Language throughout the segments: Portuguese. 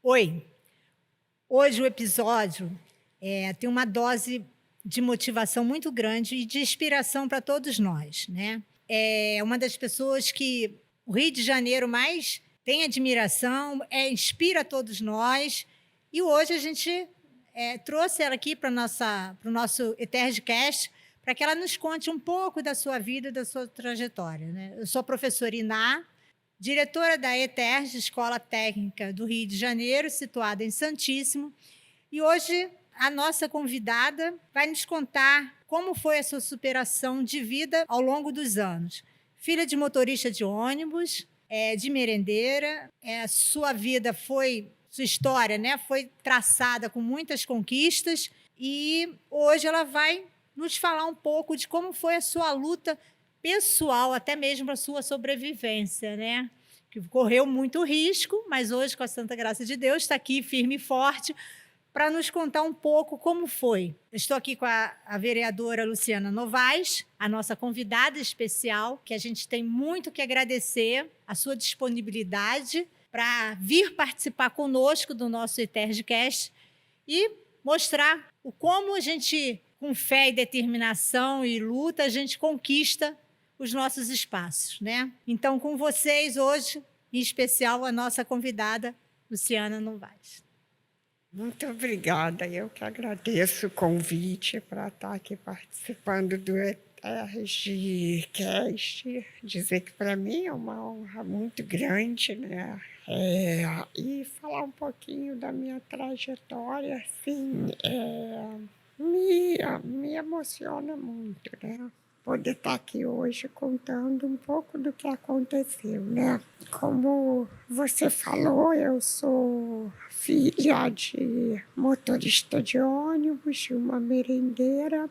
Oi, hoje o episódio tem uma dose de motivação muito grande e de inspiração para todos nós, né? É uma das pessoas que o Rio de Janeiro mais tem admiração, inspira todos nós. E hoje a gente trouxe ela aqui para o nosso Etergcast para que ela nos conte um pouco da sua vida e da sua trajetória, né? Eu sou a professora Iná, diretora da ETERG, Escola Técnica do Rio de Janeiro, situada em Santíssimo. E hoje a nossa convidada vai nos contar como foi a sua superação de vida ao longo dos anos. Filha de motorista de ônibus, de merendeira, sua vida sua história, né, foi traçada com muitas conquistas e hoje ela vai nos falar um pouco de como foi a sua luta pessoal, até mesmo a sua sobrevivência, né? Que correu muito risco, mas hoje, com a santa graça de Deus, está aqui firme e forte para nos contar um pouco como foi. Eu estou aqui com a vereadora Luciana Novaes, a nossa convidada especial, que a gente tem muito que agradecer a sua disponibilidade para vir participar conosco do nosso Etergcast e mostrar o como a gente, com fé e determinação e luta, a gente conquista os nossos espaços, né? Então, com vocês hoje, em especial a nossa convidada, Luciana Novaes. Muito obrigada, eu que agradeço o convite para estar aqui participando do ETERGcast. Dizer que para mim é uma honra muito grande, né? E falar um pouquinho da minha trajetória, assim, me emociona muito, né? Poder estar aqui hoje contando um pouco do que aconteceu, né? Como você falou, eu sou filha de motorista de ônibus, de uma merendeira.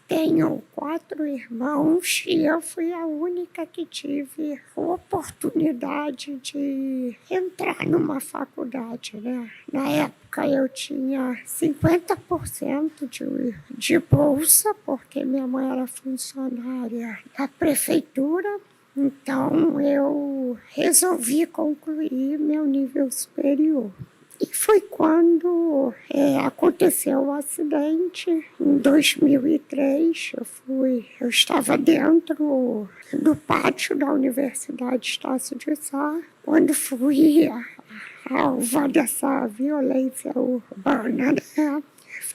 Tenho 4 irmãos e eu fui a única que tive a oportunidade de entrar numa faculdade, né? Na época eu tinha 50% de bolsa, porque minha mãe era funcionária da prefeitura. Então eu resolvi concluir meu nível superior. E foi quando aconteceu o acidente, em 2003. Eu estava dentro do pátio da Universidade Estácio de Sá, quando fui alva dessa violência urbana, né?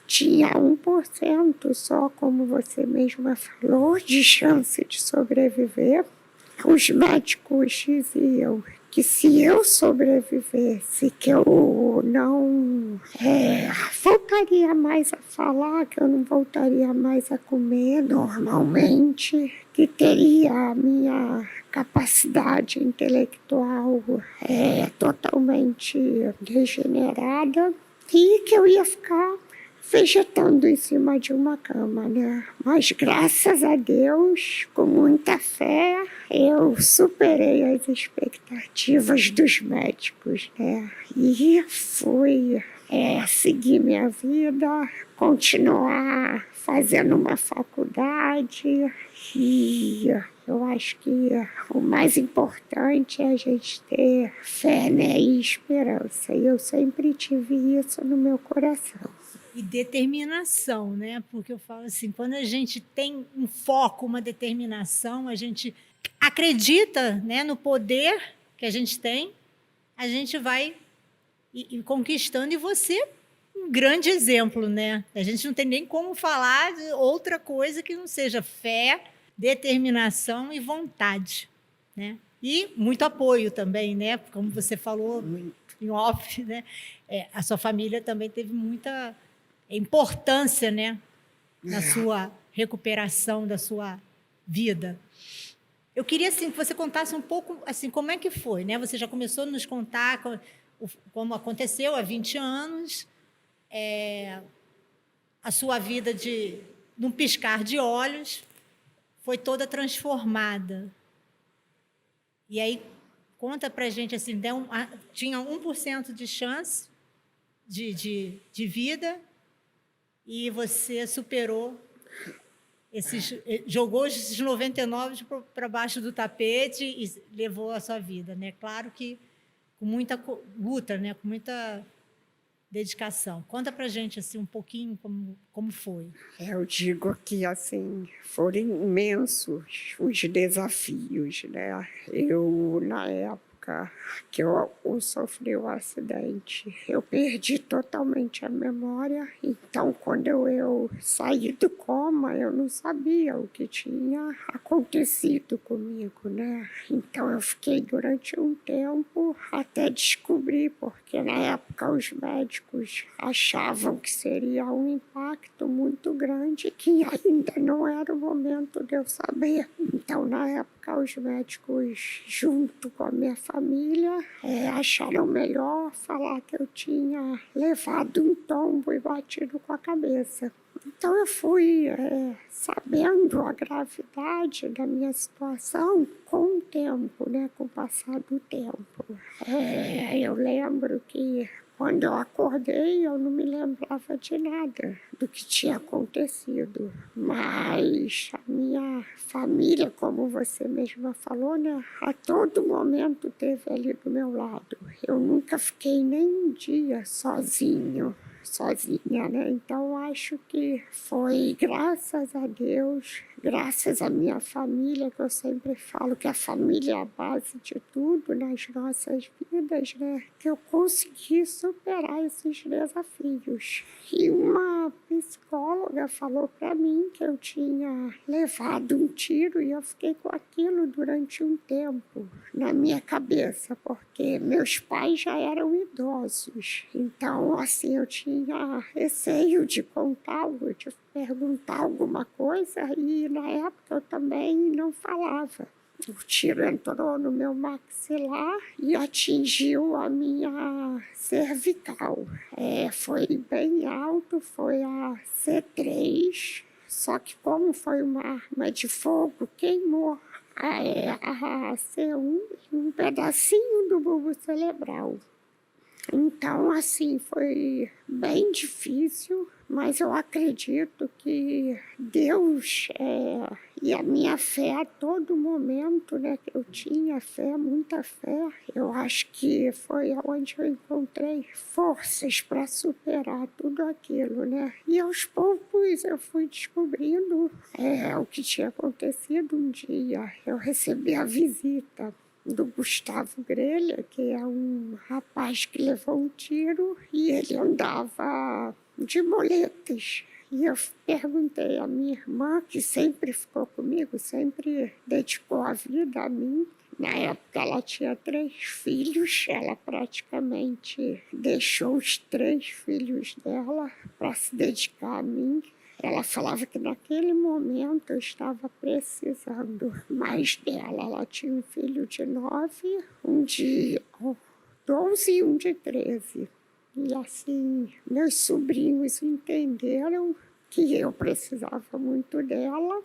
Tinha 1% só, como você mesma falou, de chance de sobreviver. Os médicos diziam que se eu sobrevivesse, que eu não voltaria mais a falar, que eu não voltaria mais a comer normalmente, que teria a minha capacidade intelectual totalmente degenerada e que eu ia ficar vegetando em cima de uma cama, né? Mas graças a Deus, com muita fé, eu superei as expectativas dos médicos, né? E fui seguir minha vida, continuar fazendo uma faculdade. E eu acho que o mais importante é a gente ter fé, né, e esperança. E eu sempre tive isso no meu coração. E determinação, né? Porque eu falo assim, quando a gente tem um foco, uma determinação, a gente acredita, né, no poder que a gente vai e conquistando. E você, um grande exemplo, né? A gente não tem nem como falar de outra coisa que não seja fé, determinação e vontade, né? E muito apoio também, né? Como você falou em off, né? A sua família também teve muita importância, né, na sua recuperação da sua vida. Eu queria assim que você contasse um pouco assim como é que foi, né? Você já começou a nos contar como aconteceu há 20 anos, a sua vida num piscar de olhos foi toda transformada. E aí conta pra gente assim, tinha 1% de chance de vida e você superou jogou esses 99 para baixo do tapete e levou a sua vida, né? Claro que com muita luta, né? Com muita dedicação. Conta pra gente assim um pouquinho como foi. Eu digo que, assim, foram imensos os desafios, né. Eu, na época que eu sofri o acidente, eu perdi totalmente a memória, então quando eu saí do coma, eu não sabia o que tinha acontecido comigo, né. Então eu fiquei durante um tempo até descobrir, porque na época os médicos achavam que seria um impacto muito grande, que ainda não era o momento de eu saber. Então, na época, os médicos, junto com a minha família, acharam melhor falar que eu tinha levado um tombo e batido com a cabeça. Então, eu fui sabendo a gravidade da minha situação com o tempo, né, com o passar do tempo. Eu lembro que quando eu acordei, eu não me lembrava de nada do que tinha acontecido, mas a minha família, como você mesma falou, né, a todo momento esteve ali do meu lado. Eu nunca fiquei nem um dia sozinha, né? Então acho que foi graças a Deus, graças à minha família, que eu sempre falo que a família é a base de tudo nas nossas vidas, né? Que eu consegui superar esses desafios. E uma psicóloga falou para mim que eu tinha levado um tiro e eu fiquei com aquilo durante um tempo na minha cabeça, porque meus pais já eram idosos. Então, assim, eu tinha receio de contar algo, de perguntar alguma coisa, e na época eu também não falava. O tiro entrou no meu maxilar e atingiu a minha cervical. Foi bem alto, foi a C3, só que como foi uma arma de fogo, queimou a C1 e um pedacinho do bulbo cerebral. Então, assim, foi bem difícil, mas eu acredito que Deus e a minha fé a todo momento, né, que eu tinha fé, muita fé, eu acho que foi onde eu encontrei forças para superar tudo aquilo, né. E aos poucos eu fui descobrindo o que tinha acontecido. Um dia eu recebi a visita do Gustavo Grelha, que é um rapaz que levou um tiro e ele andava de moletas. E eu perguntei à minha irmã, que sempre ficou comigo, sempre dedicou a vida a mim. Na época ela tinha 3 filhos, ela praticamente deixou os 3 filhos dela para se dedicar a mim. Ela falava que naquele momento eu estava precisando mais dela. Ela tinha um filho de 9, um de 12 e um de 13. E assim, meus sobrinhos entenderam que eu precisava muito dela.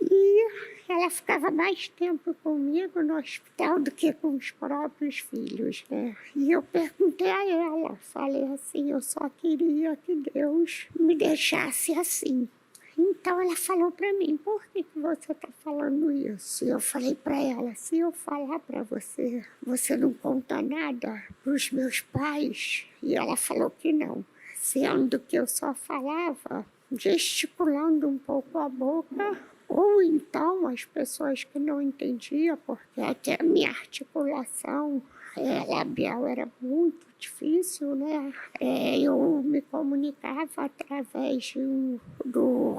E ela ficava mais tempo comigo no hospital do que com os próprios filhos, né? E eu perguntei a ela, falei assim, eu só queria que Deus me deixasse assim. Então ela falou para mim, por que você está falando isso? E eu falei para ela, se eu falar para você, você não conta nada para os meus pais? E ela falou que não, sendo que eu só falava gesticulando um pouco a boca, ou então as pessoas que não entendiam, porque até a minha articulação labial era muito difícil, né? Eu me comunicava através do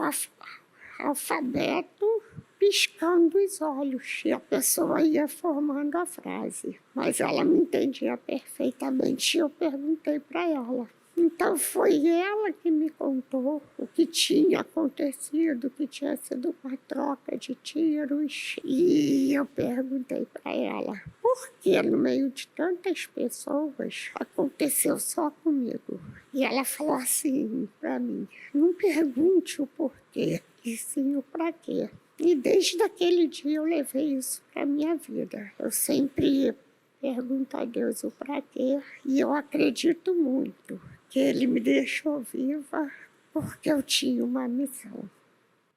alfabeto, piscando os olhos, e a pessoa ia formando a frase. Mas ela me entendia perfeitamente, e eu perguntei para ela. Então foi ela que me contou o que tinha acontecido, que tinha sido uma troca de tiros. E eu perguntei para ela, por que no meio de tantas pessoas aconteceu só comigo? E ela falou assim para mim, não pergunte o porquê, e sim o para quê. E desde aquele dia eu levei isso para a minha vida. Eu sempre pergunto a Deus o para quê, e eu acredito muito que Ele me deixou viva porque eu tinha uma missão.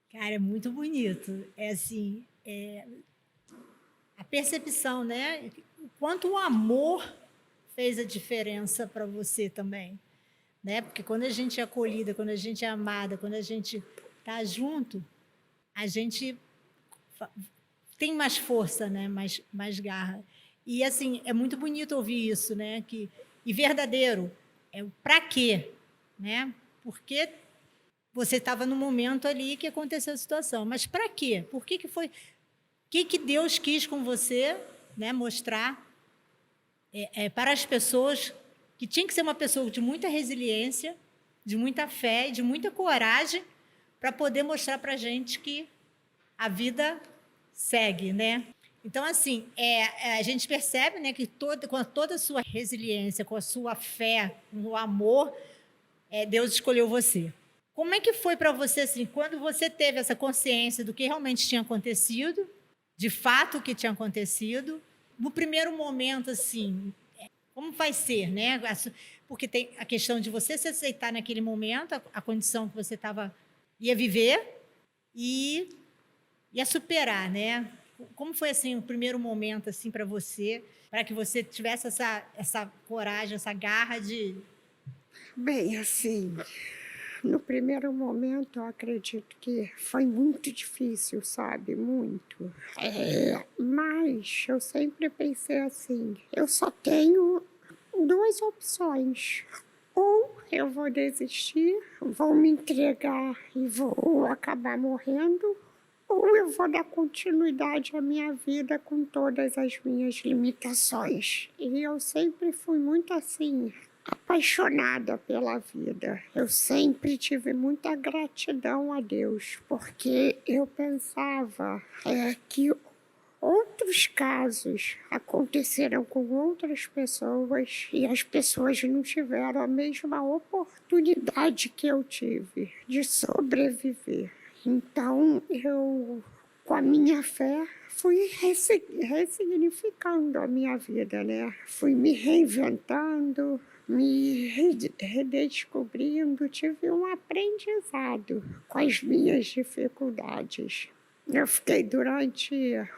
Cara, é muito bonito. É assim, a percepção, né? O quanto o amor fez a diferença para você também. né? Porque quando a gente é acolhida, quando a gente é amada, quando a gente está junto, a gente tem mais força, né? Mais garra. E assim, é muito bonito ouvir isso, né? E verdadeiro. Para quê? Né? Porque você estava no momento ali que aconteceu a situação. Mas para quê? Por que foi? O que Deus quis com você, né? Mostrar para as pessoas que tinha que ser uma pessoa de muita resiliência, de muita fé e de muita coragem para poder mostrar para a gente que a vida segue, né? Então, assim, a gente percebe, né, que com toda a sua resiliência, com a sua fé, com o amor, Deus escolheu você. Como é que foi para você, assim, quando você teve essa consciência do que realmente tinha acontecido, de fato o que tinha acontecido, no primeiro momento, assim, como vai ser, né? Porque tem a questão de você se aceitar naquele momento, a condição que você ia viver e ia superar, né? Como foi assim o primeiro momento assim para você, para que você tivesse essa coragem, essa garra de... Bem, assim, no primeiro momento, eu acredito que foi muito difícil, sabe? Muito. Mas eu sempre pensei assim: eu só tenho duas opções. Ou eu vou desistir, vou me entregar e vou acabar morrendo, ou eu vou dar continuidade à minha vida com todas as minhas limitações. E eu sempre fui muito assim, apaixonada pela vida. Eu sempre tive muita gratidão a Deus, porque eu pensava que outros casos aconteceram com outras pessoas e as pessoas não tiveram a mesma oportunidade que eu tive de sobreviver. Então, eu, com a minha fé, fui ressignificando a minha vida, né? Fui me reinventando, me redescobrindo, tive um aprendizado com as minhas dificuldades. Eu fiquei durante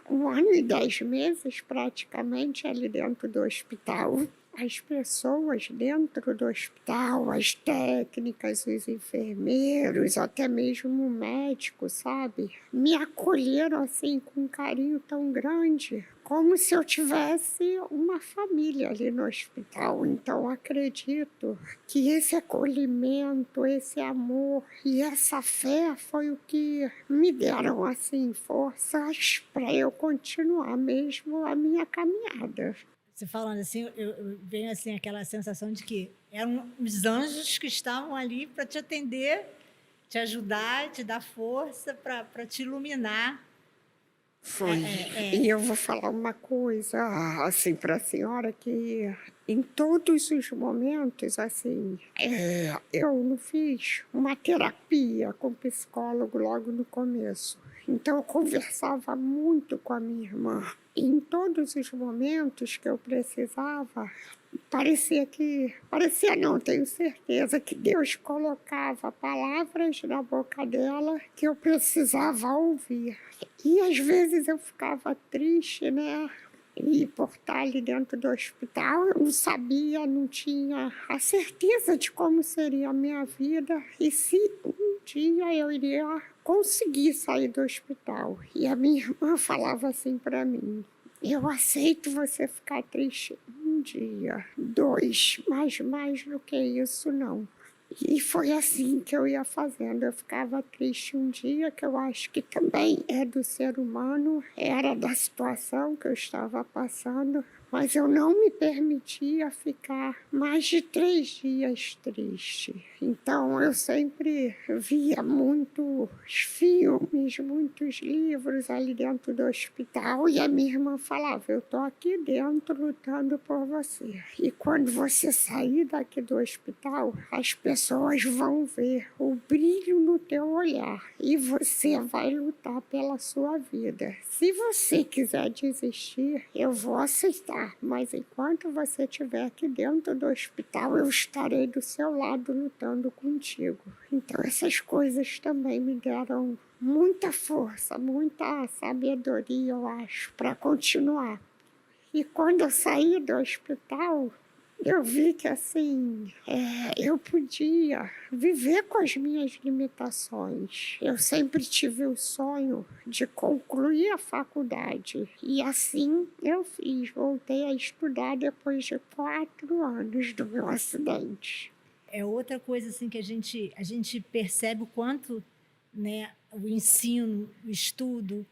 1 ano e 10 meses praticamente ali dentro do hospital. As pessoas dentro do hospital, as técnicas, os enfermeiros, até mesmo o médico, sabe? Me acolheram assim com um carinho tão grande, como se eu tivesse uma família ali no hospital. Então acredito que esse acolhimento, esse amor e essa fé foi o que me deram assim forças para eu continuar mesmo a minha caminhada. Você falando assim, eu venho assim aquela sensação de que eram os anjos que estavam ali para te atender, te ajudar, te dar força, para te iluminar. Foi. E eu vou falar uma coisa, assim, para a senhora, que em todos os momentos, assim, eu não fiz uma terapia com psicólogo logo no começo. Então, eu conversava muito com a minha irmã. E em todos os momentos que eu precisava, parecia não, tenho certeza que Deus colocava palavras na boca dela que eu precisava ouvir. E às vezes eu ficava triste, né? E por estar ali dentro do hospital, eu não sabia, não tinha a certeza de como seria a minha vida e se um dia eu iria conseguir sair do hospital. E a minha irmã falava assim para mim: eu aceito você ficar triste 1 dia, 2, mas mais do que isso, não. E foi assim que eu ia fazendo. Eu ficava triste 1 dia, que eu acho que também é do ser humano, era da situação que eu estava passando, mas eu não me permitia ficar mais de 3 dias triste. Então eu sempre via muitos filmes, muitos livros ali dentro do hospital e a minha irmã falava: eu estou aqui dentro lutando por você. E quando você sair daqui do hospital, as pessoas vão ver o brilho no teu olhar e você vai lutar pela sua vida. Se você quiser desistir, eu vou aceitar, mas enquanto você estiver aqui dentro do hospital, eu estarei do seu lado lutando contigo. Então essas coisas também me deram muita força, muita sabedoria, eu acho, para continuar. E quando eu saí do hospital, eu vi que assim, eu podia viver com as minhas limitações. Eu sempre tive o sonho de concluir a faculdade e assim eu fiz. Voltei a estudar depois de 4 anos do meu acidente. É outra coisa assim que a gente percebe o quanto, né, o ensino, o estudo,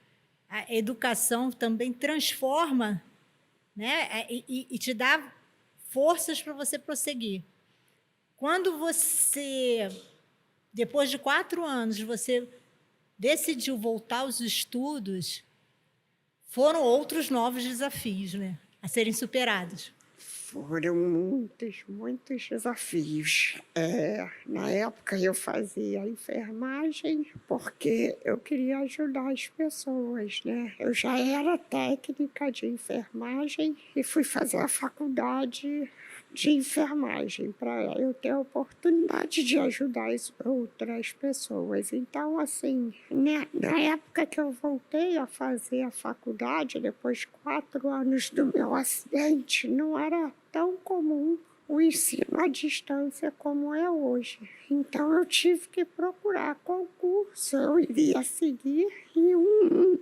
a educação também transforma, né, e te dá forças para você prosseguir. Quando você, depois de 4 anos, você decidiu voltar aos estudos, foram outros novos desafios, né, a serem superados. Foram muitos, muitos desafios. Na época eu fazia enfermagem porque eu queria ajudar as pessoas, né? Eu já era técnica de enfermagem e fui fazer a faculdade de enfermagem para eu ter a oportunidade de ajudar as outras pessoas. Então, assim, né, na época que eu voltei a fazer a faculdade, depois de 4 anos do meu acidente, não era tão comum o ensino à distância como é hoje. Então eu tive que procurar concurso, eu iria seguir e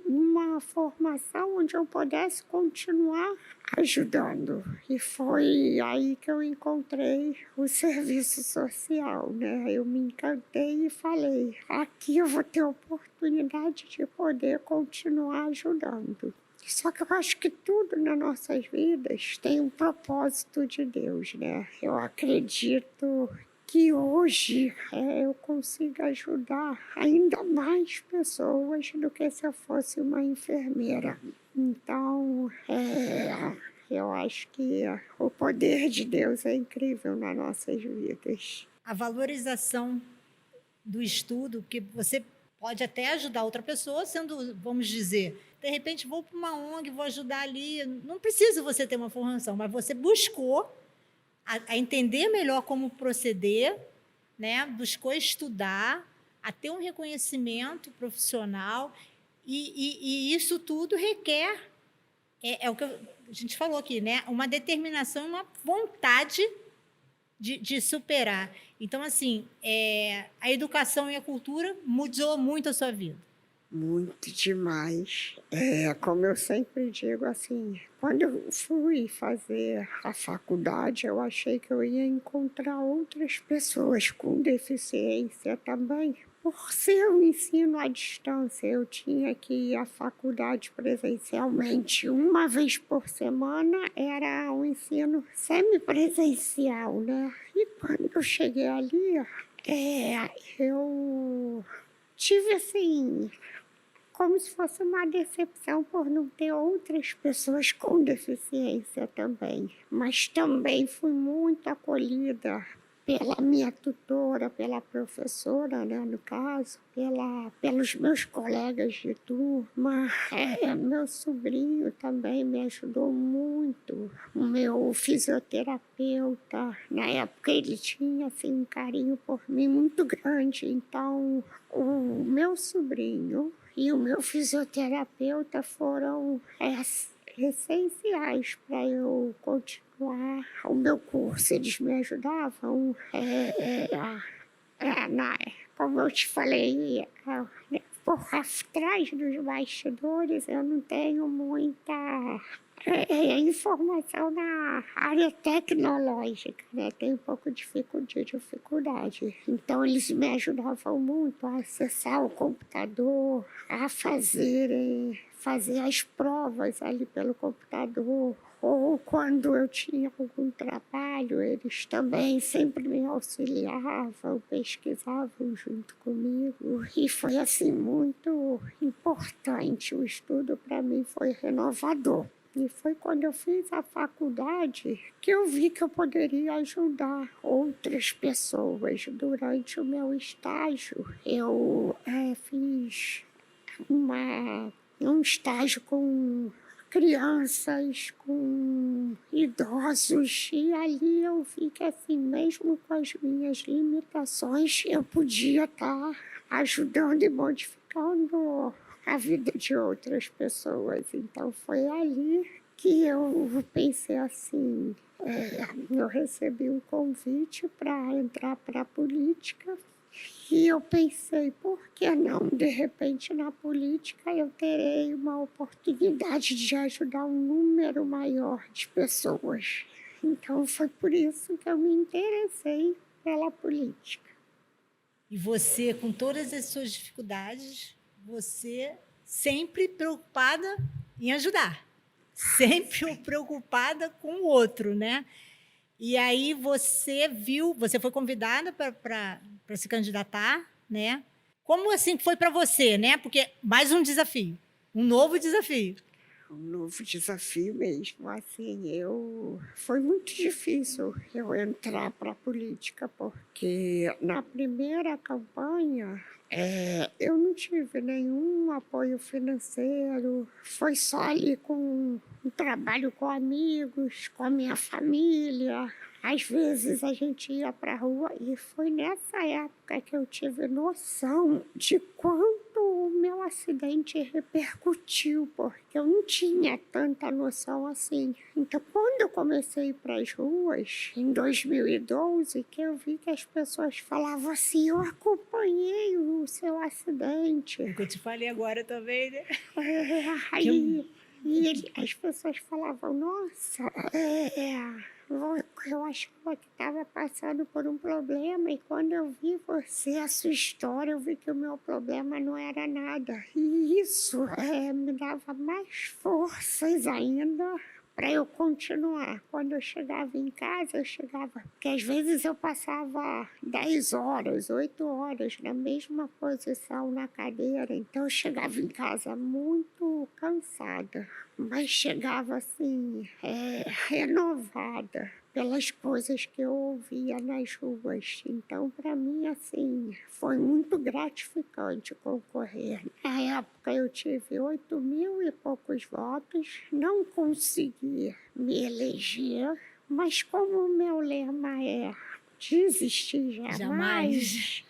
uma formação onde eu pudesse continuar ajudando. E foi aí que eu encontrei o serviço social, né? Eu me encantei e falei, aqui eu vou ter a oportunidade de poder continuar ajudando. Só que eu acho que tudo nas nossas vidas tem um propósito de Deus, né? Eu acredito que hoje eu consigo ajudar ainda mais pessoas do que se eu fosse uma enfermeira. Então, eu acho que o poder de Deus é incrível nas nossas vidas. A valorização do estudo, que você pode até ajudar outra pessoa, sendo, vamos dizer, de repente vou para uma ONG, vou ajudar ali. Não precisa você ter uma formação, mas você buscou a entender melhor como proceder, né? Buscou estudar, a ter um reconhecimento profissional, e isso tudo requer, é o que a gente falou aqui, né? Uma determinação, uma vontade de superar. Então, assim, a educação e a cultura mudou muito a sua vida. Muito demais. Como eu sempre digo, assim, quando eu fui fazer a faculdade, eu achei que eu ia encontrar outras pessoas com deficiência também. Por ser um ensino à distância, eu tinha que ir à faculdade presencialmente. Uma vez por semana era um ensino semipresencial, né? E quando eu cheguei ali, eu tive assim como se fosse uma decepção por não ter outras pessoas com deficiência também. Mas também fui muito acolhida pela minha tutora, pela professora, né, no caso, pelos meus colegas de turma. Meu sobrinho também me ajudou muito. O meu fisioterapeuta, na época ele tinha assim, um carinho por mim muito grande. Então, o meu sobrinho e o meu fisioterapeuta foram essenciais para eu continuar o meu curso. Eles me ajudavam, como eu te falei, por trás dos bastidores eu não tenho muita informação na área tecnológica, né? Tenho um pouco de dificuldade. Então, eles me ajudavam muito a acessar o computador, a fazer as provas ali pelo computador. Ou quando eu tinha algum trabalho, eles também sempre me auxiliavam, pesquisavam junto comigo. E foi assim muito importante. O estudo para mim foi renovador. E foi quando eu fiz a faculdade que eu vi que eu poderia ajudar outras pessoas. Durante o meu estágio, eu fiz um estágio com crianças, com idosos, e ali eu vi que assim, mesmo com as minhas limitações, eu podia estar ajudando e modificando a vida de outras pessoas. Então foi ali que eu pensei assim, Eu recebi um convite para entrar para a política e eu pensei, por que não? De repente, na política, eu terei uma oportunidade de ajudar um número maior de pessoas. Então, foi por isso que eu me interessei pela política. E você, com todas as suas dificuldades, você sempre preocupada em ajudar. Sempre preocupada com o outro, né? E aí você foi convidada para se candidatar, né? Como assim foi para você, né? Porque mais um desafio, um novo desafio. Um novo desafio mesmo. Assim, foi muito difícil eu entrar para a política, porque na primeira campanha eu não tive nenhum apoio financeiro, foi só ali com um trabalho com amigos, com a minha família. Às vezes a gente ia para a rua e foi nessa época que eu tive noção de quanto o meu acidente repercutiu, porque eu não tinha tanta noção assim. Então, quando eu comecei a ir para as ruas, em 2012, que eu vi que as pessoas falavam assim, eu acompanhei o seu acidente. É o que eu te falei agora também, né? As pessoas falavam, nossa, eu achava que estava passando por um problema e quando eu vi você, a sua história, eu vi que o meu problema não era nada. E isso me dava mais forças ainda para eu continuar. Quando eu chegava em casa, porque às vezes eu passava 10 horas, 8 horas na mesma posição na cadeira, então eu chegava em casa muito cansada, mas chegava assim, renovada pelas coisas que eu ouvia nas ruas. Então, para mim, assim, foi muito gratificante concorrer. Na época, eu tive 8.000 e poucos votos, não consegui me eleger, mas como o meu lema é desistir jamais,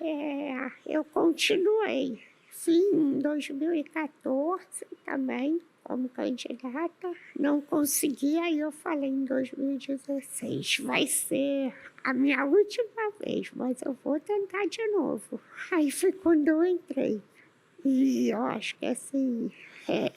eu continuei. Fim em 2014 também, como candidata, não consegui, aí eu falei em 2016, vai ser a minha última vez, mas eu vou tentar de novo. Aí foi quando eu entrei. E eu acho que assim,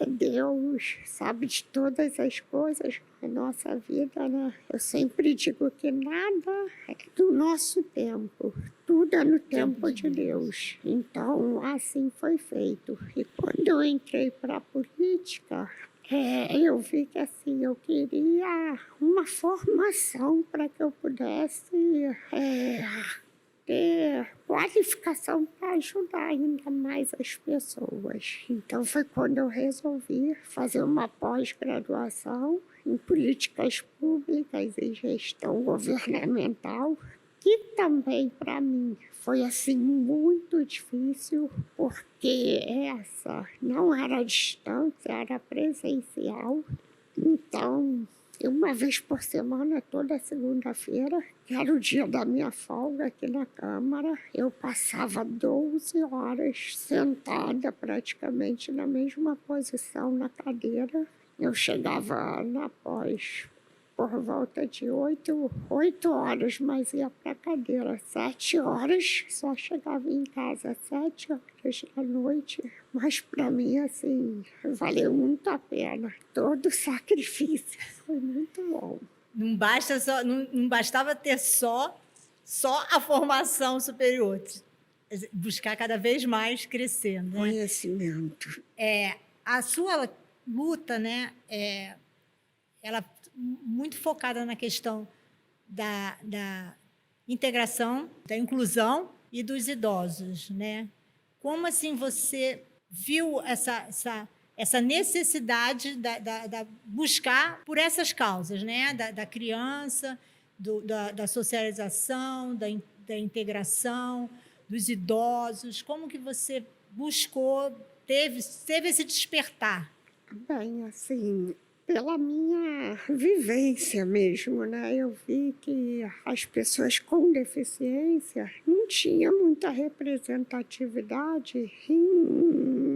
Deus sabe de todas as coisas na nossa vida, né? Eu sempre digo que nada é do nosso tempo, tudo é no tempo de Deus. Então, assim foi feito. E quando eu entrei para a política, eu vi que assim, eu queria uma formação para que eu pudesse ter qualificação para ajudar ainda mais as pessoas. Então foi quando eu resolvi fazer uma pós-graduação em políticas públicas e gestão governamental, que também para mim foi assim muito difícil, porque essa não era distância, era presencial. Então, uma vez por semana, toda segunda-feira, que era o dia da minha folga aqui na Câmara, eu passava 12 horas sentada praticamente na mesma posição na cadeira. Eu chegava na pós por volta de 8 horas, mas ia para a cadeira 7 horas, só chegava em casa 7 horas da noite. Mas para mim, assim, valeu muito a pena. Todo o sacrifício foi muito bom. Não bastava ter só a formação superior, buscar cada vez mais crescer, né? Conhecimento. A sua luta, né, ela muito focada na questão da integração, da inclusão e dos idosos, né? Como assim você viu essa necessidade da buscar por essas causas, né? Da criança, da socialização, da integração, dos idosos? Como que você buscou, teve esse despertar? Bem, assim, pela minha vivência mesmo, né? Eu vi que as pessoas com deficiência não tinham muita representatividade em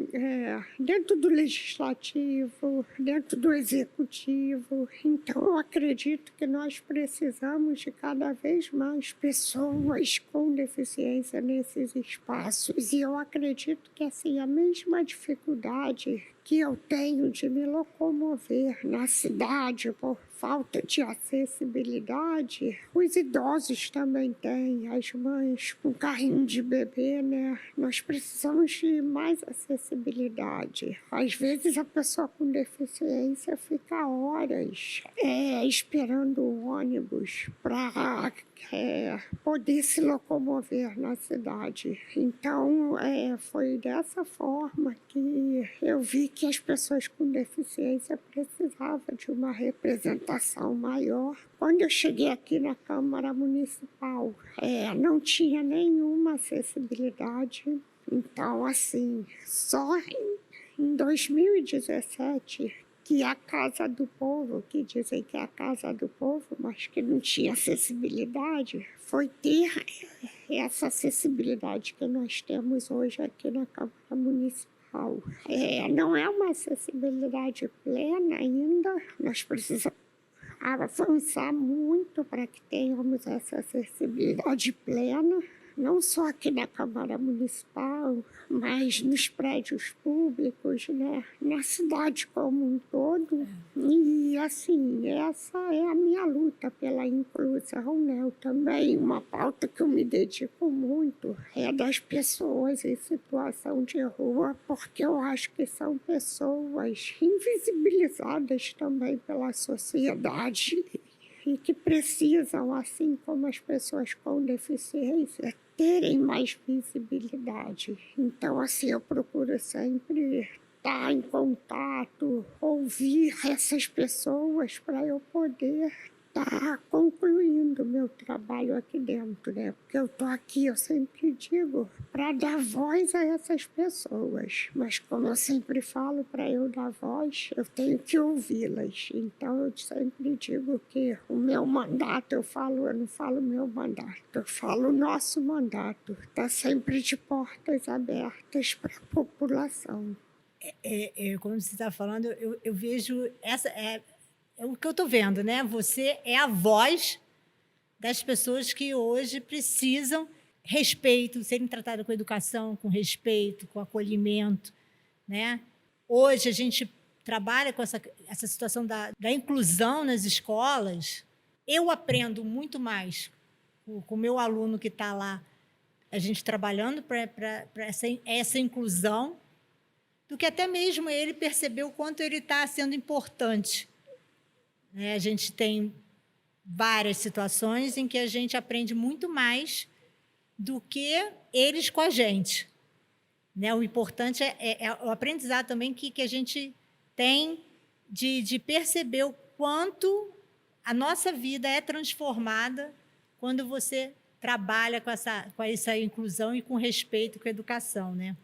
dentro do legislativo, dentro do executivo. Então, eu acredito que nós precisamos de cada vez mais pessoas com deficiência nesses espaços. E eu acredito que assim, a mesma dificuldade que eu tenho de me locomover na cidade por falta de acessibilidade, os idosos também têm, as mães com carrinho de bebê, né? Nós precisamos de mais acessibilidade. Às vezes a pessoa com deficiência fica horas esperando o ônibus para poder se locomover na cidade. Então, foi dessa forma que eu vi que as pessoas com deficiência precisavam de uma representação maior. Quando eu cheguei aqui na Câmara Municipal, não tinha nenhuma acessibilidade. Então, assim, só em 2017 que a Casa do Povo, que dizem que é a Casa do Povo, mas que não tinha acessibilidade, foi ter essa acessibilidade que nós temos hoje aqui na Câmara Municipal. Não é uma acessibilidade plena ainda, nós precisamos avançar muito para que tenhamos essa acessibilidade plena, não só aqui na Câmara Municipal, mas nos prédios públicos, né? Na cidade como um todo. E, assim, essa é a minha luta pela inclusão, né? Eu também, uma pauta que eu me dedico muito é das pessoas em situação de rua, porque eu acho que são pessoas invisibilizadas também pela sociedade e que precisam, assim como as pessoas com deficiência, terem mais visibilidade. Então, assim, eu procuro sempre estar em contato, ouvir essas pessoas para eu poder estar concluindo meu trabalho aqui dentro, né? Porque eu estou aqui, eu sempre digo, para dar voz a essas pessoas. Mas como eu sempre falo, para eu dar voz, eu tenho que ouvi-las. Então eu sempre digo que o meu mandato, eu não falo meu mandato, eu falo o nosso mandato. Está sempre de portas abertas para a população. Como você está falando, eu vejo essa... É o que eu estou vendo, né? Você é a voz das pessoas que hoje precisam respeito, serem tratadas com educação, com respeito, com acolhimento, né? Hoje a gente trabalha com essa situação da inclusão nas escolas. Eu aprendo muito mais com o meu aluno que está lá, a gente trabalhando para essa inclusão, do que até mesmo ele perceber o quanto ele está sendo importante. A gente tem várias situações em que a gente aprende muito mais do que eles com a gente. O importante é o aprendizado também que a gente tem de perceber o quanto a nossa vida é transformada quando você trabalha com essa inclusão e com respeito, com a educação, né?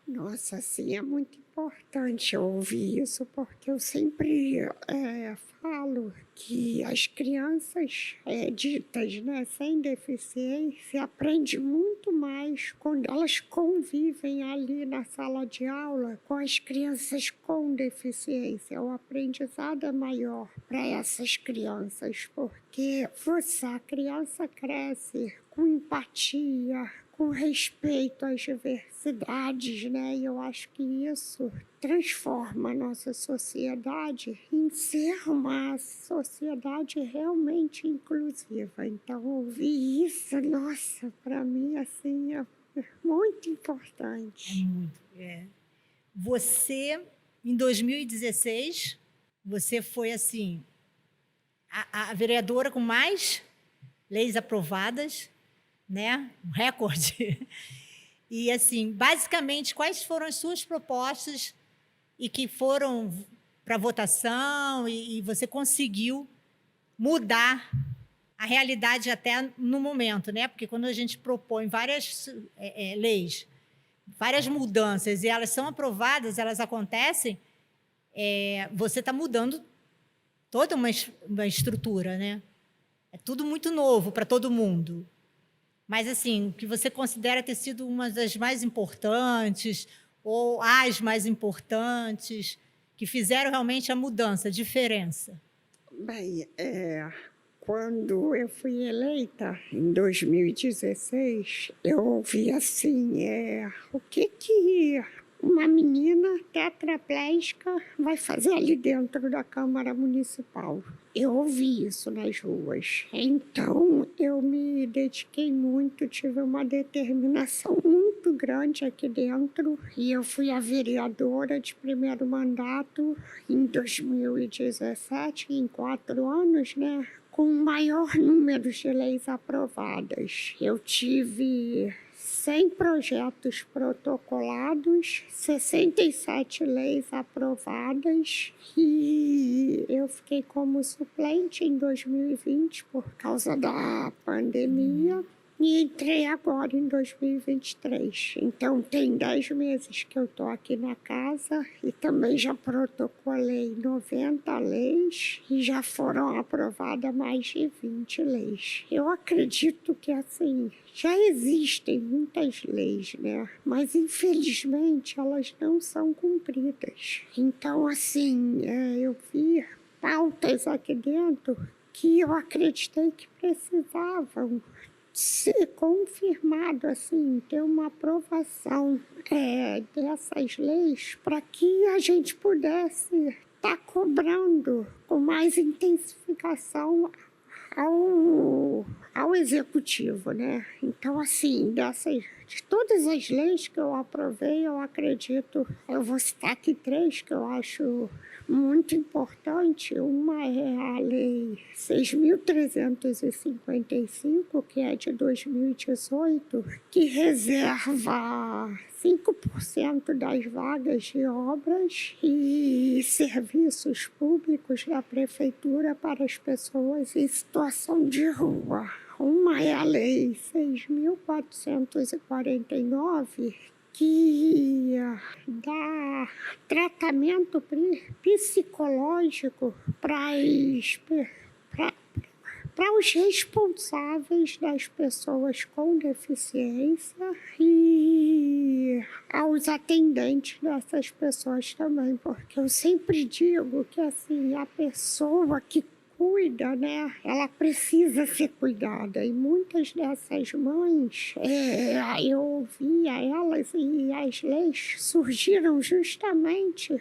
Nossa, sim, é muito importante ouvir isso, porque eu sempre falo que as crianças ditas, né, sem deficiência aprendem muito mais quando elas convivem ali na sala de aula com as crianças com deficiência. O aprendizado é maior para essas crianças, porque a criança cresce com empatia, com respeito às diversidades, né? E eu acho que isso transforma a nossa sociedade em ser uma sociedade realmente inclusiva. Então, ouvir isso, nossa, para mim, assim, é muito importante. Muito. Você, em 2016, você foi, assim, a vereadora com mais leis aprovadas, né? Um recorde. E, assim, basicamente, quais foram as suas propostas e que foram para votação e você conseguiu mudar a realidade até no momento, né? Porque quando a gente propõe várias leis, várias mudanças e elas são aprovadas, elas acontecem, você está mudando toda uma estrutura, né? É tudo muito novo para todo mundo. Mas, assim, o que você considera ter sido uma das mais importantes ou as mais importantes, que fizeram realmente a mudança, a diferença? Bem, quando eu fui eleita, em 2016, eu ouvi assim, o que uma menina tetraplégica vai fazer ali dentro da Câmara Municipal? Eu ouvi isso nas ruas. Então, eu me dediquei muito, tive uma determinação muito grande aqui dentro e eu fui a vereadora de primeiro mandato em 2017, em 4 anos, né? Com o maior número de leis aprovadas. Eu tive 100 projetos protocolados, 67 leis aprovadas e eu fiquei como suplente em 2020 por causa da pandemia. E entrei agora em 2023. Então, tem 10 meses que eu estou aqui na casa e também já protocolei 90 leis e já foram aprovadas mais de 20 leis. Eu acredito que, assim, já existem muitas leis, né? Mas, infelizmente, elas não são cumpridas. Então, assim, eu vi pautas aqui dentro que eu acreditei que precisavam ser confirmado, assim, ter uma aprovação dessas leis para que a gente pudesse estar cobrando com mais intensificação ao executivo, né? Então, assim, de todas as leis que eu aprovei, eu acredito, eu vou citar aqui 3 que eu acho muito importante. Uma é a Lei 6.355, que é de 2018, que reserva 5% das vagas de obras e serviços públicos da prefeitura para as pessoas em situação de rua. Uma é a Lei 6.449, que dá tratamento psicológico para os responsáveis das pessoas com deficiência e aos atendentes dessas pessoas também, porque eu sempre digo que, assim, a pessoa que cuida, né? Ela precisa ser cuidada. E muitas dessas mães, eu ouvia elas e as leis surgiram justamente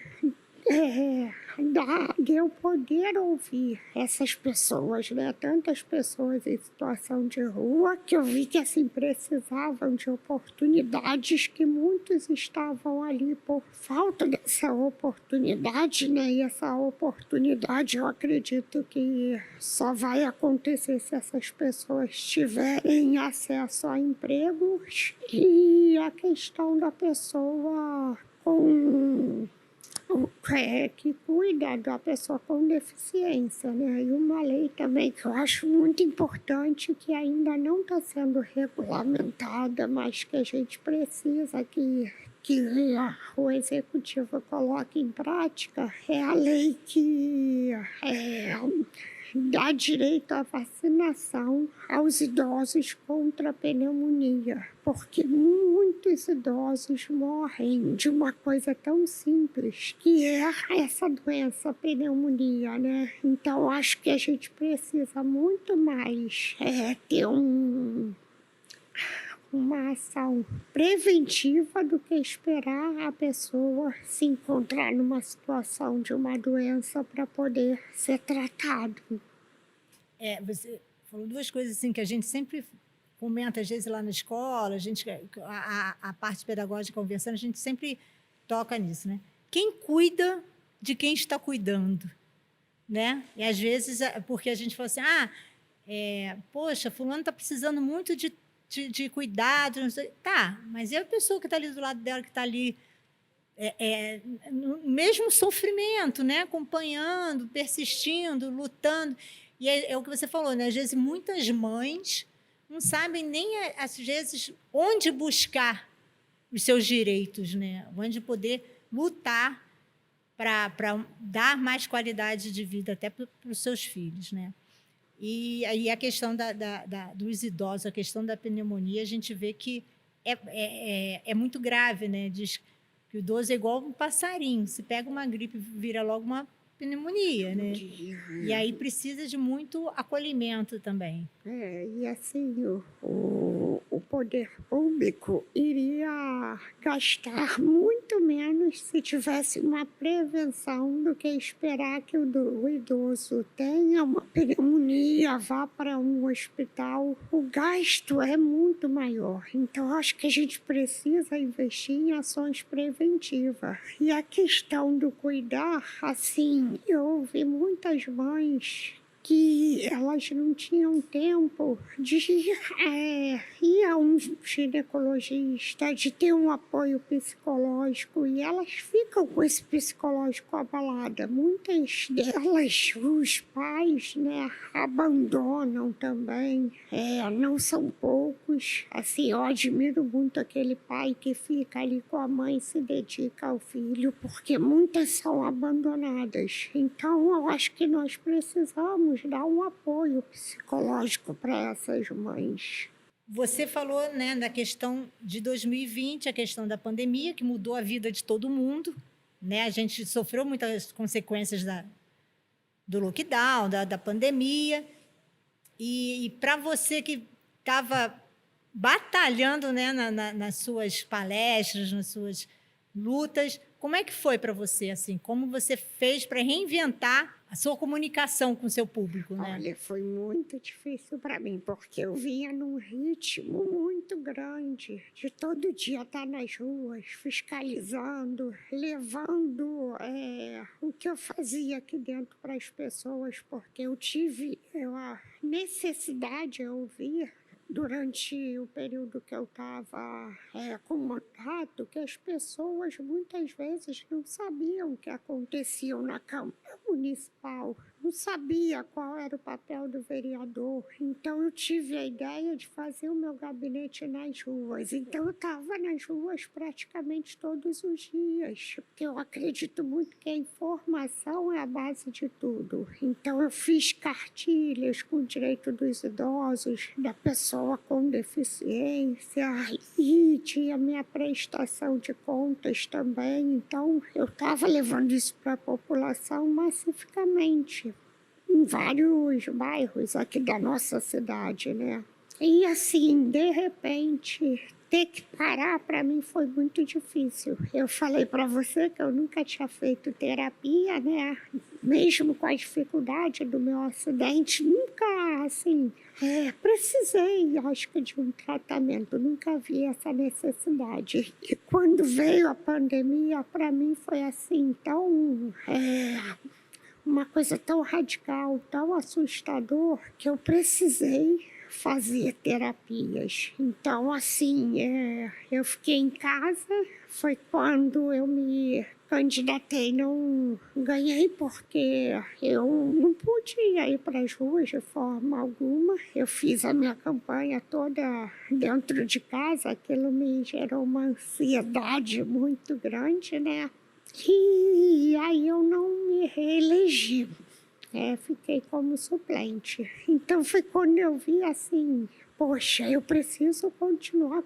de eu poder ouvir essas pessoas, né? Tantas pessoas em situação de rua, que eu vi que, assim, precisavam de oportunidades, que muitos estavam ali por falta dessa oportunidade, né? E essa oportunidade, eu acredito que só vai acontecer se essas pessoas tiverem acesso a empregos e a questão da pessoa que cuida da pessoa com deficiência, né? E uma lei também que eu acho muito importante, que ainda não está sendo regulamentada, mas que a gente precisa que o executivo coloque em prática, é a lei que dá direito à vacinação aos idosos contra a pneumonia, porque muitos idosos morrem de uma coisa tão simples, que é essa doença, a pneumonia, né? Então, acho que a gente precisa muito mais ter uma ação preventiva do que esperar a pessoa se encontrar numa situação de uma doença para poder ser tratado. Você falou 2 coisas assim que a gente sempre comenta, às vezes, lá na escola, a parte pedagógica conversando, a gente sempre toca nisso, né? Quem cuida de quem está cuidando, né? E, às vezes, porque a gente fala assim, poxa, fulano está precisando muito de cuidado, não sei. Tá, mas e a pessoa que está ali do lado dela, que está ali no mesmo sofrimento, né? Acompanhando, persistindo, lutando. E é o que você falou, né? Às vezes, muitas mães não sabem nem, às vezes, onde buscar os seus direitos, né? Onde poder lutar para dar mais qualidade de vida até para os seus filhos, né? E aí a questão dos idosos, a questão da pneumonia, a gente vê que é muito grave, né? Diz que que o idoso é igual um passarinho. Se pega uma gripe, vira logo uma pneumonia, né? E aí precisa de muito acolhimento também. E assim, o poder público iria gastar muito menos se tivesse uma prevenção do que esperar que o idoso tenha uma pneumonia, vá para um hospital. O gasto é muito maior. Então, acho que a gente precisa investir em ações preventivas. E a questão do cuidar, assim, eu ouvi muitas mães que elas não tinham tempo de ir a um ginecologista, de ter um apoio psicológico, e elas ficam com esse psicológico abalado. Muitas delas, os pais, né, abandonam também, não são poucos. Assim, eu admiro muito aquele pai que fica ali com a mãe e se dedica ao filho, porque muitas são abandonadas. Então, eu acho que nós precisamos dar um apoio psicológico para essas mães. Você falou, né, da questão de 2020, a questão da pandemia, que mudou a vida de todo mundo, né? A gente sofreu muitas consequências do lockdown, da pandemia. E para você que estava batalhando, né, nas suas palestras, nas suas lutas, como é que foi para você, assim? Como você fez para reinventar a sua comunicação com o seu público, né? Olha, foi muito difícil para mim, porque eu vinha num ritmo muito grande, de todo dia estar nas ruas, fiscalizando, levando o que eu fazia aqui dentro para as pessoas, porque eu tive a necessidade, eu vi durante o período que eu estava com mandato, que as pessoas muitas vezes não sabiam o que acontecia na Câmara Municipal, não sabia qual era o papel do vereador. Então eu tive a ideia de fazer o meu gabinete nas ruas. Então eu estava nas ruas praticamente todos os dias, porque eu acredito muito que a informação é a base de tudo. Então eu fiz cartilhas com o direito dos idosos, da pessoa com deficiência, e tinha minha prestação de contas também. Então eu estava levando isso para a população massificamente, em vários bairros aqui da nossa cidade, né? E assim, de repente, ter que parar para mim foi muito difícil. Eu falei para você que eu nunca tinha feito terapia, né? Mesmo com a dificuldade do meu acidente, nunca, assim, precisei, acho que, de um tratamento. Nunca vi essa necessidade. E quando veio a pandemia, para mim foi assim, tão uma coisa tão radical, tão assustador, que eu precisei fazer terapias. Então, assim, eu fiquei em casa. Foi quando eu me candidatei, não ganhei, porque eu não podia ir para as ruas de forma alguma. Eu fiz a minha campanha toda dentro de casa. Aquilo me gerou uma ansiedade muito grande, né? E aí eu não me reelegi, fiquei como suplente. Então foi quando eu vi assim, poxa, eu preciso continuar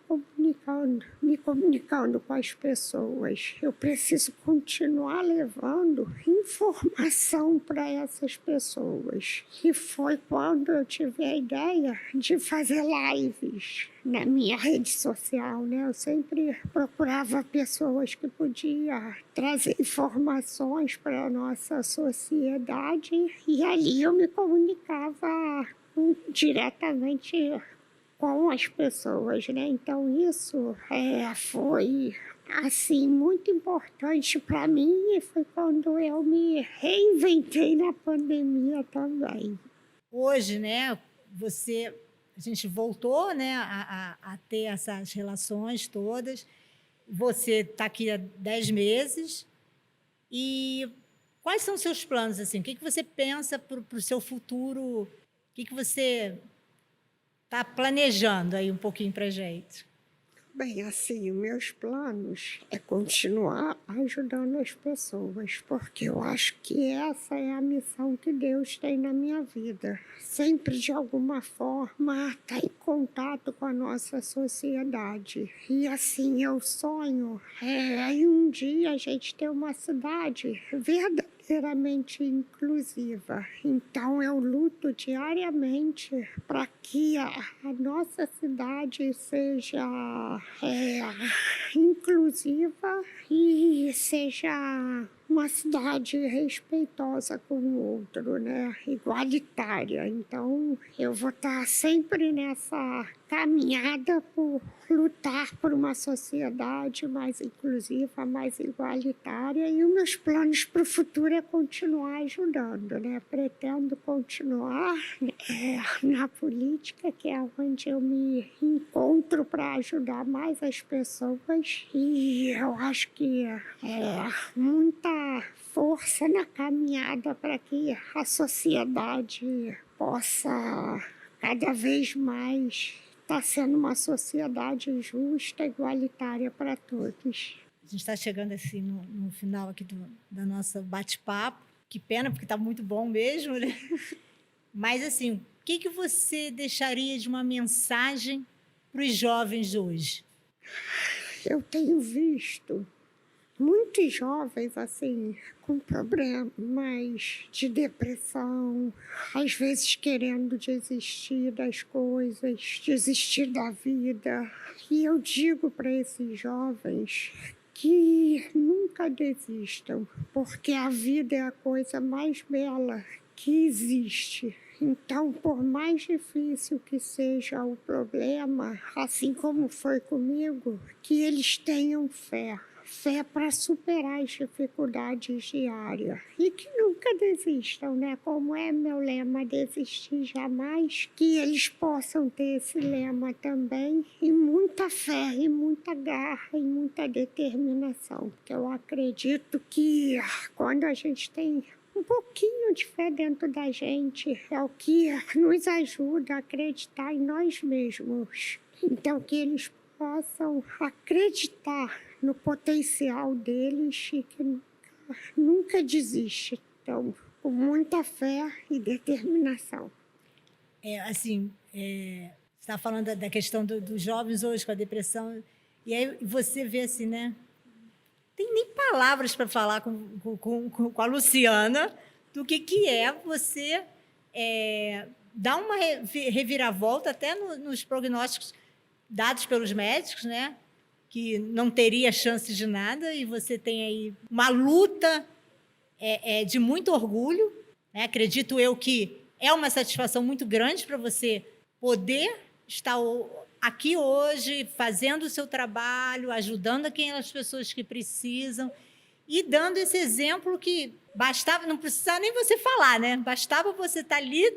me comunicando com as pessoas. Eu preciso continuar levando informação para essas pessoas. E foi quando eu tive a ideia de fazer lives na minha rede social, né? Eu sempre procurava pessoas que podiam trazer informações para a nossa sociedade, e ali eu me comunicava diretamente com as pessoas, né? Então isso foi assim muito importante para mim, e foi quando eu me reinventei na pandemia também. Hoje, né, a gente voltou, né, a ter essas relações todas. Você está aqui há 10 meses. E quais são os seus planos, assim? O que você pensa para o seu futuro? O que você está planejando aí um pouquinho para a gente? Bem, assim, os meus planos é continuar ajudando as pessoas, porque eu acho que essa é a missão que Deus tem na minha vida. Sempre, de alguma forma, estar em contato com a nossa sociedade. E, assim, eu sonho em um dia a gente ter uma cidade verdadeiramente inclusiva. Então, eu luto diariamente para que a nossa cidade seja inclusiva e seja uma cidade respeitosa com o outro, né? Igualitária. Então, eu vou estar sempre nessa caminhada por lutar por uma sociedade mais inclusiva, mais igualitária. E os meus planos para o futuro é continuar ajudando, né? Pretendo continuar na política, que é onde eu me encontro para ajudar mais as pessoas. E eu acho que muita força na caminhada para que a sociedade possa cada vez mais estar sendo uma sociedade justa, igualitária para todos. A gente está chegando assim no final aqui da nossa bate-papo. Que pena, porque está muito bom mesmo, né? Mas assim, o que você deixaria de uma mensagem para os jovens de hoje? Eu tenho visto muitos jovens, assim, com problemas de depressão, às vezes querendo desistir das coisas, desistir da vida. E eu digo para esses jovens que nunca desistam, porque a vida é a coisa mais bela que existe. Então, por mais difícil que seja o problema, assim como foi comigo, que eles tenham fé. Fé para superar as dificuldades diárias. E que nunca desistam, né? Como é meu lema, desistir jamais. Que eles possam ter esse lema também. E muita fé, e muita garra, e muita determinação. Porque eu acredito que quando a gente tem um pouquinho de fé dentro da gente, é o que nos ajuda a acreditar em nós mesmos. Então, que eles possam acreditar no potencial deles e que nunca desiste. Então, com muita fé e determinação. Assim, você está falando da questão dos jovens hoje com a depressão, e aí você vê assim, né? Tem nem palavras para falar com a Luciana do que é você dar uma reviravolta até nos prognósticos dados pelos médicos, né? Que não teria chance de nada, e você tem aí uma luta de muito orgulho, né? Acredito eu que é uma satisfação muito grande para você poder estar aqui hoje, fazendo o seu trabalho, ajudando aquelas pessoas que precisam e dando esse exemplo que bastava, não precisava nem você falar, né? Bastava você estar ali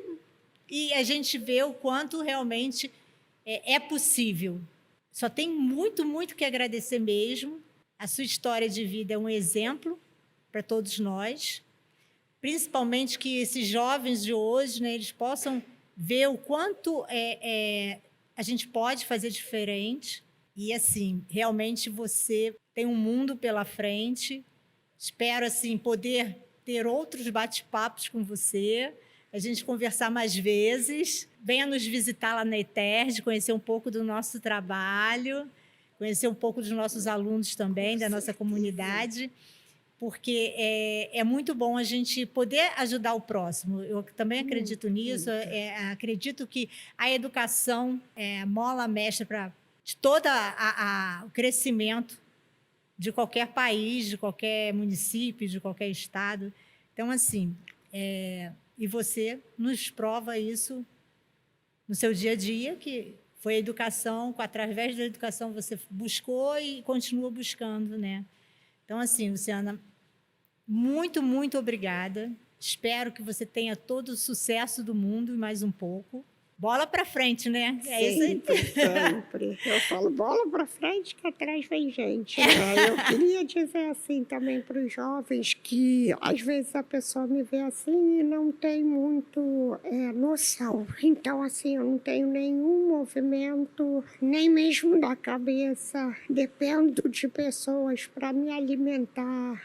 e a gente vê o quanto realmente é possível. Só tem muito, muito que agradecer mesmo. A sua história de vida é um exemplo para todos nós, principalmente que esses jovens de hoje, né, eles possam ver o quanto a gente pode fazer diferente. E, assim, realmente você tem um mundo pela frente. Espero, assim, poder ter outros bate-papos com você, a gente conversar mais vezes. Venha nos visitar lá na ETERJ, conhecer um pouco do nosso trabalho, conhecer um pouco dos nossos alunos também, da nossa comunidade, porque é muito bom a gente poder ajudar o próximo. Eu também acredito nisso, acredito que a educação é a mola mestra para todo o crescimento de qualquer país, de qualquer município, de qualquer estado. Então, assim, e você nos prova isso no seu dia a dia, que foi a educação, através da educação você buscou e continua buscando, né? Então, assim, Luciana, muito, muito obrigada. Espero que você tenha todo o sucesso do mundo e mais um pouco. Bola para frente, né? É isso aí. Sempre, sempre. Eu falo bola para frente que atrás vem gente, né? Eu queria dizer assim também para os jovens que às vezes a pessoa me vê assim e não tem muito noção. Então, assim, eu não tenho nenhum movimento, nem mesmo da cabeça. Dependo de pessoas para me alimentar,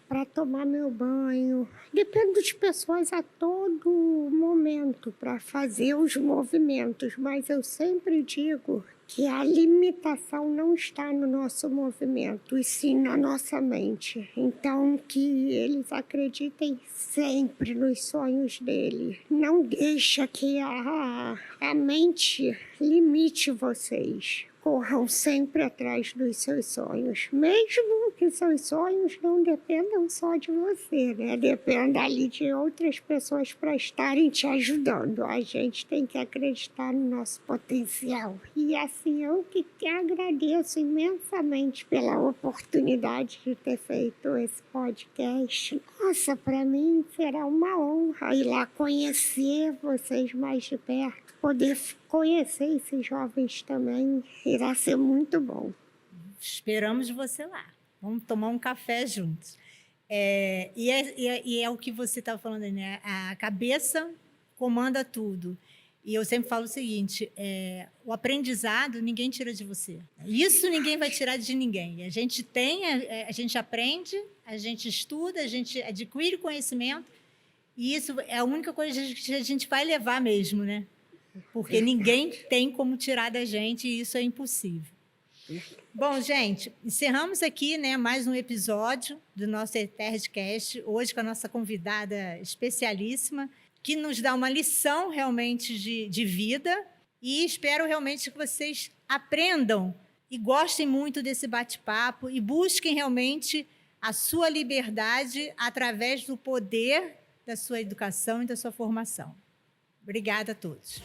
para tomar meu banho. Dependo de pessoas a todo momento para fazer os movimentos, mas eu sempre digo que a limitação não está no nosso movimento, e sim na nossa mente. Então, que eles acreditem sempre nos sonhos dele. Não deixa que a mente limite vocês. Corram sempre atrás dos seus sonhos, mesmo que seus sonhos não dependam só de você, né? Dependa ali de outras pessoas para estarem te ajudando. A gente tem que acreditar no nosso potencial. E assim, eu que te agradeço imensamente pela oportunidade de ter feito esse podcast. Nossa, para mim será uma honra ir lá conhecer vocês mais de perto. Poder conhecer esses jovens também irá ser muito bom. Esperamos você lá. Vamos tomar um café juntos. E é o que você estava falando, né? A cabeça comanda tudo. E eu sempre falo o seguinte, o aprendizado ninguém tira de você. Isso ninguém vai tirar de ninguém. A gente a gente aprende, a gente estuda, a gente adquire conhecimento, e isso é a única coisa que a gente vai levar mesmo, né? Porque ninguém tem como tirar da gente e isso é impossível. Bom, gente, encerramos aqui, né, mais um episódio do nosso Eterdcast, hoje com a nossa convidada especialíssima, que nos dá uma lição realmente de vida, e espero realmente que vocês aprendam e gostem muito desse bate-papo e busquem realmente a sua liberdade através do poder da sua educação e da sua formação. Obrigada a todos.